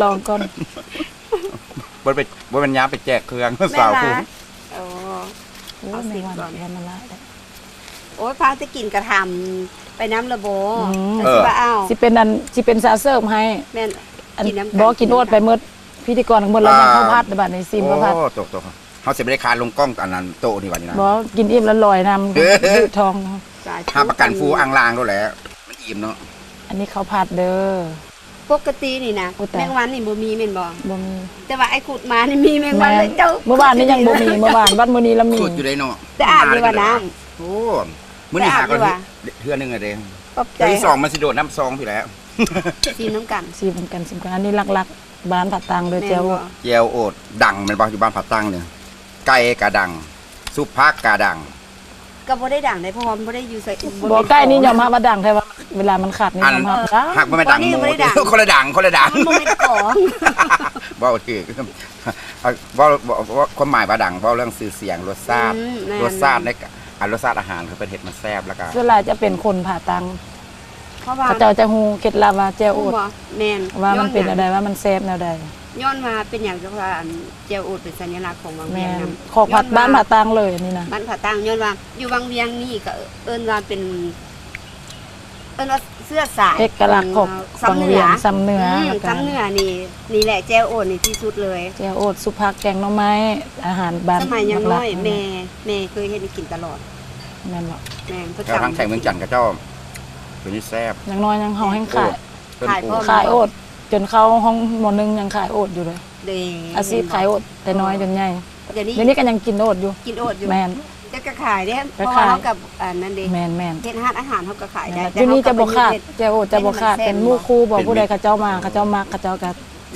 Speaker 3: ลองก่อน
Speaker 1: บ่เป็นยามไปแจกเครื่องสาวผู้
Speaker 2: โอ้
Speaker 3: โอ้
Speaker 2: เอา
Speaker 3: ย
Speaker 2: สิ
Speaker 3: ไม่วัน
Speaker 2: ก่อน
Speaker 3: เรียนมาละได้
Speaker 2: โอ้ยพาจะกินกระทำไปน้ำระโบ
Speaker 3: อืม
Speaker 2: แล้วสิว่าอ้าว
Speaker 3: สิเป็นซาเซิร์ฟให้
Speaker 2: แม่น
Speaker 3: อัน
Speaker 2: กินน้ำกัน
Speaker 3: บอกกินโอดไปเมื่อพิธีกรทั้งหมดแล้วยังข้าวผัดในบัดในซิมข้าวผัด
Speaker 1: โอ้ตกเฮาสิบ่ได้คานลงกล้องอันนั้นโตะนี่วันนี้นะ
Speaker 3: บอกกินอิ่มแล้วลอยน้ำยืดทอง
Speaker 2: สาย
Speaker 1: ถ้าประกันฟูอ่างลางแล้วแหละมันอิ่มเนาะ
Speaker 3: อันนี้ข้าวผัดเด้อ
Speaker 2: ปกตินี่นะ
Speaker 3: โอ้แต่
Speaker 2: แมงวันนี่บ่มีแม่นบ่
Speaker 3: บ่มี
Speaker 2: แต่ว่าไอ้ขุดมานี่มีแมงวัน
Speaker 3: แม่
Speaker 2: เลยเจ้า
Speaker 3: เมื่อวานนี้ยังบ่มีเมื่อวานวันมื้อนี้แล้วมี
Speaker 1: สุดอยู่ได้เนาะ
Speaker 2: แต่อาบดีว่าน้ำ
Speaker 1: โอ้มื้อนี้หาก็
Speaker 2: แต่อาบดีว่า
Speaker 1: เทื่อนึงอะเด้
Speaker 2: ขอบใจ
Speaker 1: เทื่อที่สองมันสิโดดน้ำซองพี่แหล้ว
Speaker 2: ซีน้ำกัน
Speaker 3: ซีเหมือนกันอันนี้ลักๆบ้านผัดตังเลยเจ้า
Speaker 2: แม่นบ่
Speaker 1: เจียวโอดดังแมันบ่อยู่บ้านผาตั้งเนี่ยไก่กะดังซุปผักกะดัง
Speaker 2: ก็บ่ได้ดังได้เพราะว่ามันบ่ได้อยู่ใส่
Speaker 3: บ่ใกล้นี่ยอมรับว่าดังแท้ว่าเวลามันขาดนี่ยอมรับได้
Speaker 1: หักบ่แม่นดัง
Speaker 2: บ่นี่
Speaker 1: โม
Speaker 2: บ่ได้ดัง
Speaker 1: คนละดังคนละดัง
Speaker 2: มันบ่แม่นของ
Speaker 1: บ่ถือว่าความหมายว่าดังเพราะเรื่องสื่อเสียงรสชาติ
Speaker 2: แม่น
Speaker 1: รสชาติในรสชาติอาหารคือเป็นเห็ดมันแซ่บแล้วก็
Speaker 3: ส่วนหลายจะเป็นคนผ่าตัง
Speaker 2: เพราะว่า
Speaker 3: เขาเจ้าจะฮู้เคล็ดลับว่าแจ้วโอด
Speaker 2: บ่แม่น
Speaker 3: ว่ามันเป็นอะไรว่ามันแซ่บแนวใด
Speaker 2: ย้อนมาเป็นหยังก็ว่าอันเจียวโอดเป็นสัญลักษณ์ของวังเวี
Speaker 3: แม่
Speaker 2: ยง
Speaker 3: น
Speaker 2: นำ
Speaker 3: ขอผัดบ้านผ่าตังเลยนี่นะ
Speaker 2: บ้านผาตั้งย้อนว่าอยู่วังเวียงนี่ก็เอิ้นว่าเป็นเอิ้นว่าเสื้อสาย
Speaker 3: เอกลักษณ์ของ
Speaker 2: ซ้ำ
Speaker 3: ฝั่ง
Speaker 2: เหนื
Speaker 3: เวีย
Speaker 2: อง
Speaker 3: ซ้ำเหนือ
Speaker 2: ซ้ำเหนือนี่แหละแจ้วโอดนี่ที่สุดเลย
Speaker 3: แจ้วโอดสุผักแกงหน่อไม้อาหารบ้าน
Speaker 2: สมัยยังน้อย
Speaker 3: หลักๆ
Speaker 2: แม่เคยเฮ็ดให้กินตลอด
Speaker 3: แม่นบ่
Speaker 2: แม่เพิ่น
Speaker 1: แล้วทั้งไข่เมืองจันทร์กับเจ้า ตัวนี้แซ่บ
Speaker 3: อย่างน้อยยังเฮาแห้งขาย
Speaker 1: เพิ่น
Speaker 2: ขาย
Speaker 1: ปลู
Speaker 2: เพิ่
Speaker 1: ก
Speaker 2: ม
Speaker 3: ขายโอดจนเข้าห้องหมอนึงยังขายโอดอยู่เลย
Speaker 2: เด้
Speaker 3: อาชีพขายโอดแต่น้อยจนใหญ่
Speaker 2: เดี๋ยวนี้
Speaker 3: เดี๋ยวนี้ก็ยังกินโอดอยู่
Speaker 2: กินโอดอยู่
Speaker 3: แมน
Speaker 2: จะก็ขายเด้เพ
Speaker 3: ก็
Speaker 2: ราะ
Speaker 3: ขา
Speaker 2: ว่าย เฮากับอันนั้นเด้
Speaker 3: แมน
Speaker 2: เฮ็ดอาหารเฮาก็ขายได้
Speaker 3: ที่นี่จะบ่ขาด
Speaker 2: เฮ็
Speaker 3: จะโอดจะบ่ขาดเป็นหมู่คู่บอกผู้ใดเขาเจ้ามาเขาเจ้ามักเขาเจ้าก็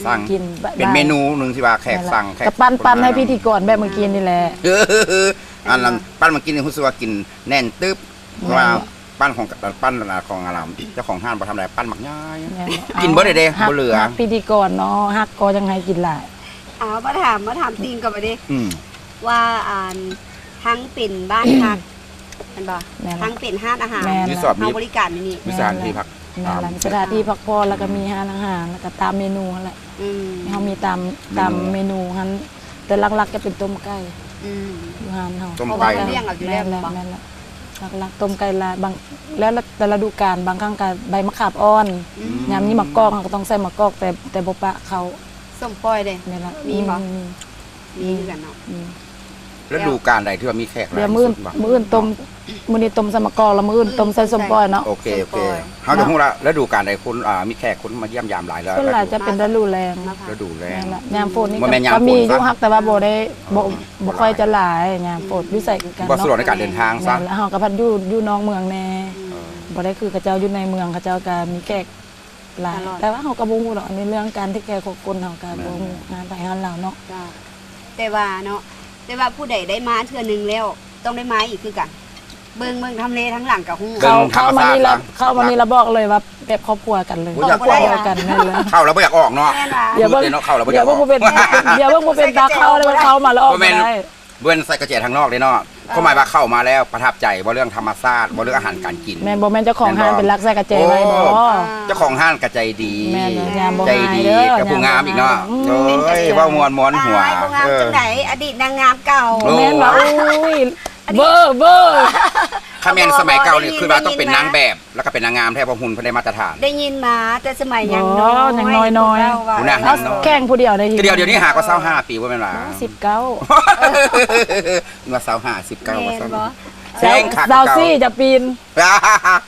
Speaker 1: สั่ง
Speaker 3: กิน
Speaker 1: เป็นเมนูหนึงที่ว่าแขกสั่งแขก
Speaker 3: กับปั้นให้พิธีกรแบบเมื่อกี้นี่แหละ
Speaker 1: อันนั้นปั้นมากินนี่รู้สึกว่ากินแน่นตึ๊บเพราะว่าปั้นของอารามเจ้าของห้างบ่ทำอะไรปั้นหมักง่าย กินเบิดเลยเด้บ่เหลือ
Speaker 3: ฮักพิธีกรเนาะฮักก็ยังให้กินหลาย
Speaker 2: เอามาถามติงก่อนไปดิ
Speaker 1: อืม
Speaker 2: ว่าทั้งเป็นบ้านพักมันบ่
Speaker 3: แม่น
Speaker 2: ทั้งเป็นห้านอาหาร
Speaker 3: แม่น
Speaker 1: รีสอร์ท
Speaker 2: เฮาบริการอยู่นี่
Speaker 1: วิสานที่พัก
Speaker 3: แม่นละมีสถานที่พักผ่อนแล้วก็มีร้านอาหารแล้วก็ตามเมนูนั่นแหละ
Speaker 2: อืม
Speaker 3: เฮามีตามเมนูหันแต่หลักๆจะเป็นต้มไก่
Speaker 2: อืม
Speaker 3: อยู่หันเฮา
Speaker 1: ต้ม
Speaker 2: เพราะ
Speaker 1: ไก่
Speaker 2: ว่าเลี้ยงเอาอยู่แล้ว
Speaker 3: แม่น
Speaker 2: บ่
Speaker 3: แม่นละหลักๆต้มไก่ลาดบางแล้วแต่ฤดูกาลบางครั้งก็ใบมะขามอ่อน
Speaker 2: อืม
Speaker 3: ยามนี้มะกอกเราก็ต้องใส่มะกอกแต่บ่ปะเขา
Speaker 2: ส้มปล่อยเด้
Speaker 3: แม่นละ
Speaker 2: มีบ่
Speaker 3: มี
Speaker 2: มีคือกันเนาะ
Speaker 3: มี
Speaker 1: แล้วดูการใดที่ว่ามีแขกหลา
Speaker 3: เดี๋ยว
Speaker 1: ที่
Speaker 3: มื้อ
Speaker 1: สุดบ่
Speaker 3: มื้ออื่นต้มมื้อนี้ต้มใส่มะกอกแล้วมื้ออื่นต้มใส่ส้มปล่อยเนาะ
Speaker 1: โอเคเขาจะพูดละแล้วดูการใดคุณมีแขกคุณมาเยี่ยมยามหลายแล้ว
Speaker 3: ส่วนหลายจะเป็นฤดูแล้ง
Speaker 2: มาพัก
Speaker 1: แล้วดูแล
Speaker 3: แม่นละยามฝนนี่
Speaker 1: บ่แม่นยาม
Speaker 3: ก็
Speaker 1: ฝน
Speaker 3: มีอ
Speaker 1: ซะ
Speaker 3: ยู่ฮักแต่ว่าบ่ได้บ่ค่อยจะหลายยามฝนวิสัยคือกัน
Speaker 1: บ่
Speaker 3: เนาะ
Speaker 1: สะดวกในการเดินทางซะ
Speaker 3: แม่นแล้วเฮาก็พัดอยู่นอกเมืองแน่บ่ได้คือเขาเจ้าอยู่ในเมืองเขาเจ้าก็มีแขกหลายแต่ว่าเฮาก็บ่ฮู้ดอกอันนี้เรื่องการที่แขกของคนเฮาก็บ่ฮู้งานไปงานเราเนาะ
Speaker 2: จ้ะแต่ว่าเนาะแต่ว่าผู้ใดได้มาเทื่อนึงแล้วต้องได้มาอีกคือกัน เบิ่งทำเลทั้งหลังกับฮู้
Speaker 1: เบิ่ง
Speaker 3: เข้ามานี่แล้วเข้ามานี่แล้วบอกเลยว่าแบบครอบครัวกันเลย
Speaker 1: บ่อยาก
Speaker 3: ครอบครัวเดียวกันนั่นเลย
Speaker 1: เข้าแล้วไม่อยากออกเนาะ
Speaker 2: แม่นว่า
Speaker 3: อย่าเบิ่ง
Speaker 1: เนาะเข้าแล้วไม่อ
Speaker 3: เดี๋ย
Speaker 1: ยาว กอ
Speaker 3: เพิ่
Speaker 1: อง ก
Speaker 3: บ่เป็นเดี๋ยวเพิ่งบ่เป็นตาเข้าเลยมันเข้ามาแล้วออก
Speaker 1: บ่แม่
Speaker 3: มาน ได้
Speaker 1: เบิ้นใส่กระเจี๊ยทางนอกเลยเนาะเขาหมายว่าเข้ามาแล้วประทับใจบ่เรื่องธรรมชาติบ่เรื่องอาหารการกิน
Speaker 3: แม่นบ่แม่นเจ้าของห้างเป็นรักใส่กระเจไว้บ่
Speaker 1: โอ้ เจ้าของห้างกระใจดี
Speaker 3: แม่นเลยยามบ่
Speaker 1: ใจ
Speaker 3: หาย
Speaker 1: ดี
Speaker 3: เด้อ
Speaker 1: กับผู้งามอีกเนาะ
Speaker 3: อืม
Speaker 1: โอ้ยเว่ามวนหัว
Speaker 2: ตายบ่งามจังไดอดีตนางงามเก่า
Speaker 1: โอ้
Speaker 3: แม่นว่าอุ้ยเบอร์
Speaker 1: ถ้าแม่นสมัยเก่านี่
Speaker 2: ได้ยิน
Speaker 1: คือว่าต้องเป็น
Speaker 2: ได้ยิน
Speaker 1: นางแบบแล้วก็เป็นนางงามแท้เพราะหุ่นเพิ่นได้มาตรฐาน
Speaker 2: ได้ยินมาแต่สมัยยัง
Speaker 3: อ๋อยังน้อยๆ
Speaker 2: เล่าว่า
Speaker 1: ผู้นาง
Speaker 3: เอาแข่งผู้เดียวได้ที
Speaker 1: เดี๋ยวนี้หาก็25ปีว่าแม่นว่า
Speaker 3: 19
Speaker 1: ว่า25 19
Speaker 2: แม่
Speaker 1: ว่าน
Speaker 2: บ่
Speaker 1: แซงคัก
Speaker 3: ดาวซี่จะปีน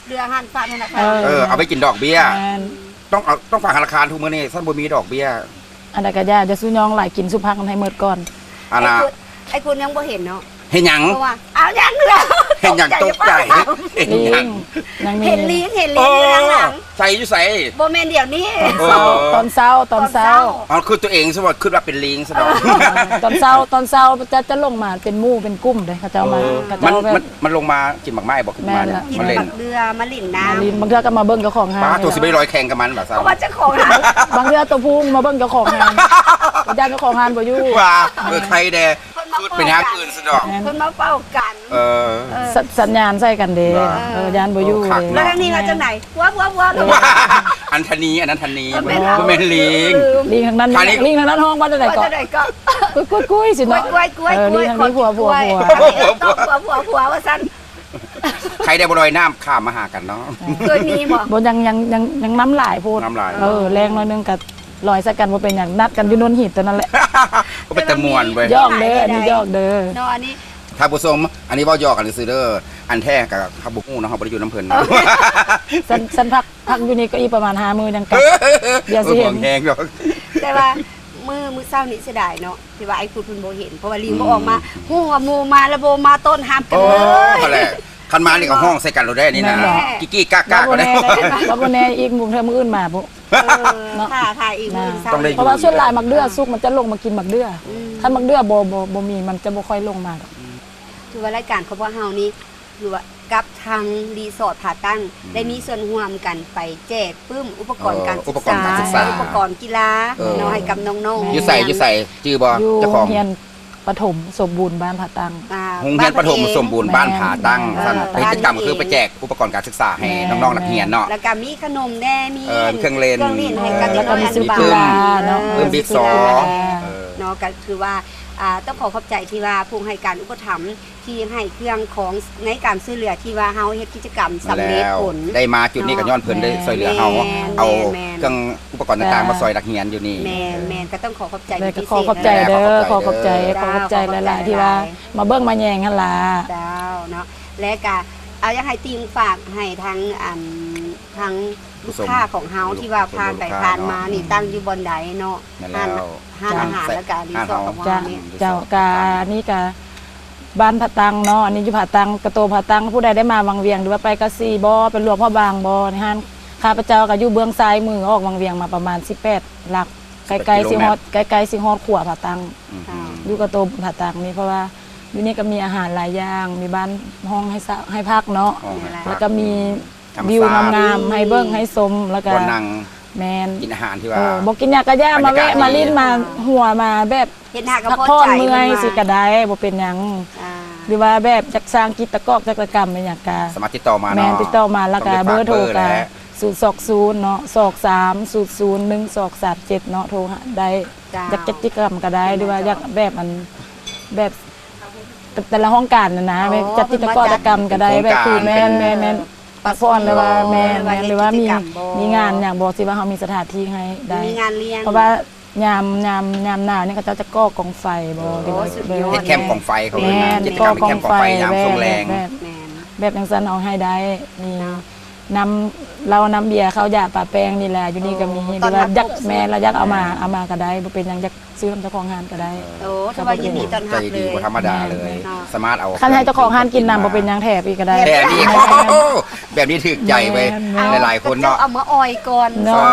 Speaker 2: เรือหันฟ้าธนาคาร
Speaker 1: เอาไปกินดอกเบี้ย
Speaker 3: แม่น
Speaker 1: ต้องฝากธนาคารทุกมื้อนี่ซั่นบ่มีดอกเบี้ย
Speaker 3: อันนั้นก็ย่าจะสู้น้องหลายกินสุพักกันให้หมดก่อน
Speaker 1: อันน่ะ
Speaker 2: ไอ้คุณยังบ่เห็นเนาะ
Speaker 1: เฮ็ดหยัง
Speaker 2: เพราะว่าเอายังเหรอ
Speaker 1: เห็นอย่างตกใจเห็น
Speaker 3: ลิ
Speaker 1: อย่าง
Speaker 3: งยังมี
Speaker 2: เห็นลิ้นเห็น
Speaker 1: โอ้
Speaker 2: ลิ้นอยู่ข้างหลัง
Speaker 1: ใส่อยู่ใส่
Speaker 2: บ่แม่นเดี๋ยวนี้
Speaker 1: โอ้
Speaker 3: ตอนเช้า
Speaker 1: อ๋อคือตัวเองสมมติคิดว่าเป็นลิงซะดอก
Speaker 3: ตอนเช้าจะลงมาเป็นหมู่เป็นกลุ่มเลยเขาจะเอามาเขาจะ
Speaker 1: มัน
Speaker 3: เอาแบบ
Speaker 1: มันลงมากินหมากไม้บอกขึ้นมาเนี่ย
Speaker 2: กิน
Speaker 1: มันเล่น
Speaker 2: ปักเรือมาหลิ่นน้
Speaker 3: ลิงบางเทื่อก็มาเบิ้งเจ้าของห้าง
Speaker 1: ป้าตัวสิไปลอยแข่งกับมันแบบ
Speaker 2: ำ
Speaker 1: ซะ
Speaker 2: เพราะว่าเจ้าของหา
Speaker 3: บางเทื่อตัวพุ่งมาเบิ้งเจ้าของห้างญาติเจ้าของห้างบ่อยู่
Speaker 1: ว่าใครแดคือเป็นทางอื่นซะดอก
Speaker 2: คนมาเฝ้ากัน
Speaker 1: เออ
Speaker 3: สัญญาณใส่กันเด้
Speaker 1: ว่า
Speaker 3: ญาติบ่อยู่
Speaker 1: คัก
Speaker 3: เด้
Speaker 2: แล้วทางนี้มาจากไหนว้าว
Speaker 1: ว่าอันธนีอันนั้นธนีมันเป็นลิง
Speaker 3: ลิงทางนั้น
Speaker 1: ทางนี้
Speaker 3: ลิงทางนั้นห้องบ้านไหน
Speaker 2: ก็
Speaker 3: ก่อน
Speaker 2: จะไหนก็
Speaker 3: กุ้ยสิ
Speaker 2: กล้วย
Speaker 3: เนาะ
Speaker 2: กล้วยกล้วย
Speaker 3: ลิงทางนี้ผัว
Speaker 2: ผัวว่าสั้น
Speaker 1: ใครได้บ่ลอยน้ำข้ามมาหากันเนาะ
Speaker 2: เคยมีบ่
Speaker 3: บ่ยังน้ำหลายโพด
Speaker 1: น้ำลาย
Speaker 3: แรงหน่อยนึงก็ลอยใส่กันบ่เป็นหยังนัดกันอยู่นนหินตัวนั้นแหละ
Speaker 1: ก็เป็นตะมวนเว้ย
Speaker 3: ยอกเด้ออันนี้ยอกเด้อ
Speaker 2: เนาะอันนี้
Speaker 1: ท่านผู้ชมอันนี้เว้ายอกกันซื่อเด้ออันแท้กับฮับบุฮู้เนาะเฮาบ่ได้อยู่น้ำเพิ่นเนาะ
Speaker 3: สันพักอยู่นี่ก็อีประมาณ5มื้อยังกลับ เดี๋ยวสิเห็น
Speaker 1: แห้งดอก
Speaker 2: แต่ว่ามือเศร้านี่เสียดายเนาะที่ว่าไอ้คุณบ่เห็นเพราะว่าลิงบ่ออกมาฮู้ว่าหมู่มาแล้วบ่มาต้นห้ามกัน
Speaker 1: โอ้
Speaker 2: เลย
Speaker 1: แหละคันมานี่ก็ห้องใส่กันเราได้นี่นะ
Speaker 3: แม่นบ่
Speaker 1: กิ๊กๆก้าๆก็ได้
Speaker 3: บ่แน่อีกมุมเธอมื้ออื่นมาบ่
Speaker 2: ถ่ายอีกมือเศร้า
Speaker 1: ต้องได้
Speaker 3: เพราะว่าส่วนหลายมักเดือสุกมันจะลงมากินมักเดือถ้ามักเดือบ่มีมันจะบ่ค่อยลงมาดอก
Speaker 2: คือว่ารายการเขาว่าเฮานี่คือว่ากับทางรีสอร์ทผาตั้งได้มีส่วนร่วมกันไปแจกปึ้มอุปกรณ์การ
Speaker 1: อุปกรณ์การศึกษา
Speaker 2: อุปกรณ์กีฬาเนาะให้กับน้องๆ
Speaker 1: อยู่ใส่จื้อบ่
Speaker 3: อยู่
Speaker 1: เจ้าของ
Speaker 3: เฮียนปฐมสมบูรณ์บ้านผาตัง
Speaker 1: โรงเรียนประถมสมบูรณ์บ้านผาตั้ง
Speaker 3: แม่
Speaker 1: ท่าน
Speaker 3: บ้าน
Speaker 1: กิจกรรมคือไปแจกอุปกรณ์การศึกษาให้
Speaker 3: แม่
Speaker 1: น้องๆนักเรียนเนาะ
Speaker 2: แล้วก็มีขนมแน่มี
Speaker 1: เครื่องเล่น
Speaker 2: ให้กับ
Speaker 3: แล้วก็มี
Speaker 2: เด็ก
Speaker 3: ซื้อ
Speaker 2: น้อย
Speaker 3: กี
Speaker 2: อนุบา
Speaker 3: ฬา
Speaker 2: ล
Speaker 3: เนาะ
Speaker 1: เพิ่มบิ๊กซอ
Speaker 2: เนาะก็คือว่าต้องขอบใจที่ว่าผู้ให้การอุปถัมภ์ที่ให้เครื่องของในการช่วยเหลือที่ว่าเฮาเฮ็ดกิจกรรม
Speaker 1: มา
Speaker 2: สำเร็จ
Speaker 1: แล้ว
Speaker 2: ผล
Speaker 1: ได้มาจุดนี้ก็ย้อนเพิ่นได้ช่วยเหลือเฮา
Speaker 2: แม่น
Speaker 1: เอา
Speaker 2: แม่น
Speaker 1: เครื่องอุปกรณ์ต่างๆมาซอยนักเรียนอยู่นี่
Speaker 2: แมนก็ต้องขอบใจ
Speaker 3: เลยก็
Speaker 2: พิ
Speaker 3: ขอ
Speaker 2: เศษ
Speaker 3: ขอบใจเด้อขอขอบใจ
Speaker 2: เด้อ
Speaker 3: ขอขอบใจหลายๆที่ว่ามาเบิ่งมาแยงหั่นล่ะ
Speaker 2: เจ้าเนาะและก็ อยากให้ติงฝากให้ทางทางลูกค้าของเฮาที่ว่าผ่านไปผ่านมานี่ตั้งอยู่บนใดเนาะ
Speaker 1: นั่น
Speaker 2: ห้า
Speaker 1: แล้ว
Speaker 2: นอาหารและการรีสอร์ทของ
Speaker 3: จ้ะ
Speaker 2: เฮานี่
Speaker 3: เจ้ากานี่กาบ้านผาตังเนาะอันนี้อยู่ผาตังกระโตผาตังผู้ใดได้มาวังเวียงหรือว่าไปกะซีบ่เป็นหลวงพ่อบางบ่ในห้านข้าพเจ้าก็อยู่เบื้องซ้ายมือออกวังเวียงมาประมาณ18หลักไกลๆสิฮอดไกลๆสิฮอดขัวผาตัง อยู่กระโตผาตังนี่เพราะว่าอยู่นี่ก็มีอาหารหลายอย่างมีบ้านห้องให้พักเนาะ
Speaker 1: ห้องให้พัก
Speaker 3: แล้วก็มี
Speaker 1: ธรรม
Speaker 3: วิว
Speaker 1: ศาสตร์
Speaker 3: งามๆให้เบิ้งให้ชมแล้วก็
Speaker 1: บ่นั่ง
Speaker 3: แมน
Speaker 1: กินอาหารที่ว่า
Speaker 3: บอกกินยากระย่ามาแวะมาลิ้นมาหัวมาแบบ
Speaker 2: เห็นหน้าก็
Speaker 3: พัก
Speaker 2: พอ
Speaker 3: ผ่อน
Speaker 2: ใจ
Speaker 3: เมื่อย
Speaker 2: พิ่นว่า
Speaker 3: สิกระได้บ่เป็นหยัง
Speaker 2: อ่า
Speaker 3: หรือว่าแบบจักสร้างกิจกรรมจักรกรรมเป็นอย่างกา
Speaker 1: สามารถติดต่อมา
Speaker 3: แม
Speaker 1: เนาะ
Speaker 3: นติดต่อมาแล้วก็
Speaker 1: ต้อง
Speaker 3: เบ
Speaker 1: ได้
Speaker 3: อร์โทร
Speaker 1: ฝากเบอร์
Speaker 3: กั
Speaker 1: และ
Speaker 3: 020เนาะ23001237เนาะโทรหาได้
Speaker 2: จ้า
Speaker 3: อยากกิจกรรมก็ได้หรือว่าอยากแบบมันแบบแต่ละห้องการนะแบบจัดกิจกรรมก็ได้แบบคือแม่นปักฟอนหรือว่าแม่นหรือว่ามีงานอย่างบอกสิว่าเขามีสถานที่ให้ได้
Speaker 2: มีงานเลี้ยง
Speaker 3: เพราะว่ายามหนาวนี่เขาจะก่อกองไฟบ่หรือว่า
Speaker 2: สุดยอด
Speaker 1: เฮ็ดแคมป์กองไฟเขาเลย
Speaker 3: แม่
Speaker 1: นะ
Speaker 3: น
Speaker 1: กิจกรรมเป็นแคมป์กองไฟยามส่งแรง
Speaker 3: แบบ
Speaker 2: แม่น
Speaker 3: แบบจังซั่นเอาให้ได้นี่เรานำเบียร์เขาอยากปะแป้งนี่แหละอยู่นี่ก็มีหรือว่ายักแม่เรายักเอามาก็ได้บ่เป็นหยังยักซื้อน้ำเจ้าของงานก็ได้
Speaker 2: โอ้ถ้าว่ายินดีต้อน
Speaker 1: ใจ
Speaker 2: รับเล
Speaker 1: ดี
Speaker 2: ย
Speaker 1: กว่าธรรมดาเลย
Speaker 2: เนาะ
Speaker 1: สามารถเอา
Speaker 3: คันให้เจ้าของห้านกินน้ำบ่เป็นหยังแถบอีกก็ได้
Speaker 1: แต่นี่แบบนี้ถึกใจไป
Speaker 3: แม่น
Speaker 1: หลายๆคนเนาะ
Speaker 2: เอามาออยก่อน
Speaker 3: เนาะ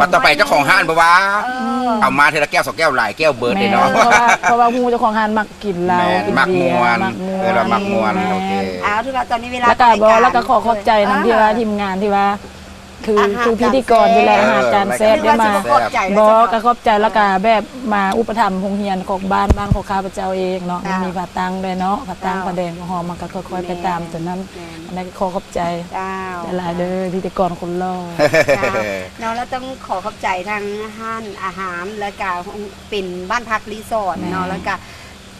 Speaker 1: มันต่อไปเจ้าของห้านบ่วะ
Speaker 2: เออ
Speaker 1: เอามาเทอละแก้วสองแก้วหลายแก้วเบิร์ดเลยเนาะ
Speaker 3: เพราะว่าฮู้เจ้าของห้านมักกินเหล้า
Speaker 1: แม่น
Speaker 3: กิน
Speaker 1: มัก
Speaker 3: เบี
Speaker 1: ม
Speaker 3: ยร์
Speaker 1: วน
Speaker 3: มักมวน
Speaker 1: เรามักมวนโอเค
Speaker 2: เอาถือว่าตอนนี้เวลา
Speaker 3: แล้วก็
Speaker 2: รายาร
Speaker 3: แล้วก็ขอขอบใจนำที่ว่าทีมงานที่ว่าคือพิธีกรที่แลอาหารจานแซ่บได้มา
Speaker 2: ขอบใจ
Speaker 3: บอกก็ขอบใจแล้วก็แบบมาอุปถัมภ์โรงเรียนของบ้านของข้าพเจ้าเองเนาะมีผาตังด้วยเนาะผาตังผาแดงผาหอมมันก็ค่อยๆไปตามจนนั้นอันนี้ก็ขอขอบใจ
Speaker 2: เจ้า
Speaker 3: หลายๆเด้อพิธีกรคนรอ
Speaker 2: เนาะแล้วต้องขอขอบใจทางห้านอาหารแล้วก็เป็นบ้านพักรีสอร์ทเนาะแล้วก็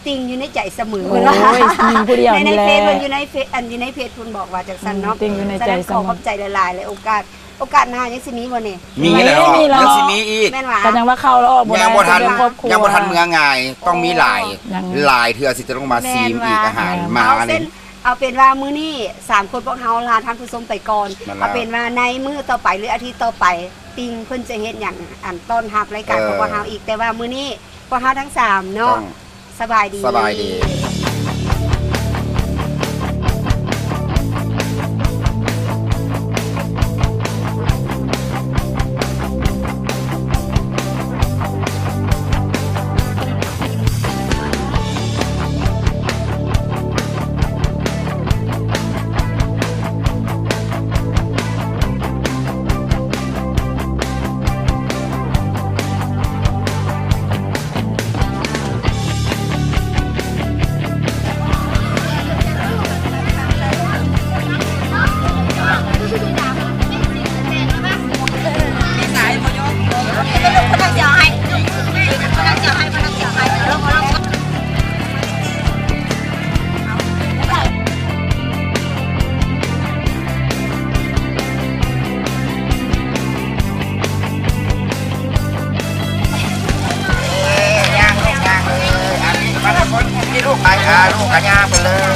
Speaker 2: ติงอยู่ในใจเสมอ
Speaker 3: โอ้ยมีผู้เดียว
Speaker 2: ใน
Speaker 3: นี่แหละ
Speaker 2: เฟซมันอยู่ในเฟซอยู่ในเพจคุณบอกว่าจากสันเนาะ
Speaker 3: ติงอยู่ในใจเสมอ
Speaker 2: ขอขอบใจหลายๆเลยโอกาสหน้ายังสิมีบ่เนี่ย
Speaker 1: มีแหล้ว
Speaker 3: มีแล้ว
Speaker 1: ยังสิมีอีก
Speaker 2: แม่นว่า
Speaker 3: ก็ยังว่าเข้าแล้วออกบ่ได้
Speaker 1: ยังบ่ทัน
Speaker 3: เป็นครอบครัว
Speaker 1: ยังบ่ทันเมืองไงต้องมีหลาย
Speaker 3: ยัง
Speaker 1: หลายเทื่อสิจะต้องมาซีมอีกอาหารมา
Speaker 2: เอา
Speaker 1: อัน
Speaker 2: เส้
Speaker 1: นี้
Speaker 2: นเอาเป็นว่ามื้อนี้3คนพวกเฮาลาท่านผู้ชมไปก่อน
Speaker 1: นั่นแหละ
Speaker 2: เอาเป็นว่าในมื้อต่อไปหรืออาทิตย์ต่อไปติงเพิ่นจะเฮ็ดหยังอันต้อนรับรายการของพวกเฮาอีกแต่ว่ามื้อนี้พวกเฮาทั้งสามเนาะ
Speaker 1: ต้อง
Speaker 2: สบายดี
Speaker 1: สบายดี ย่างเลยอันนี้มาทุกคนนี่ลูกไปลูกกันย่างไปเลย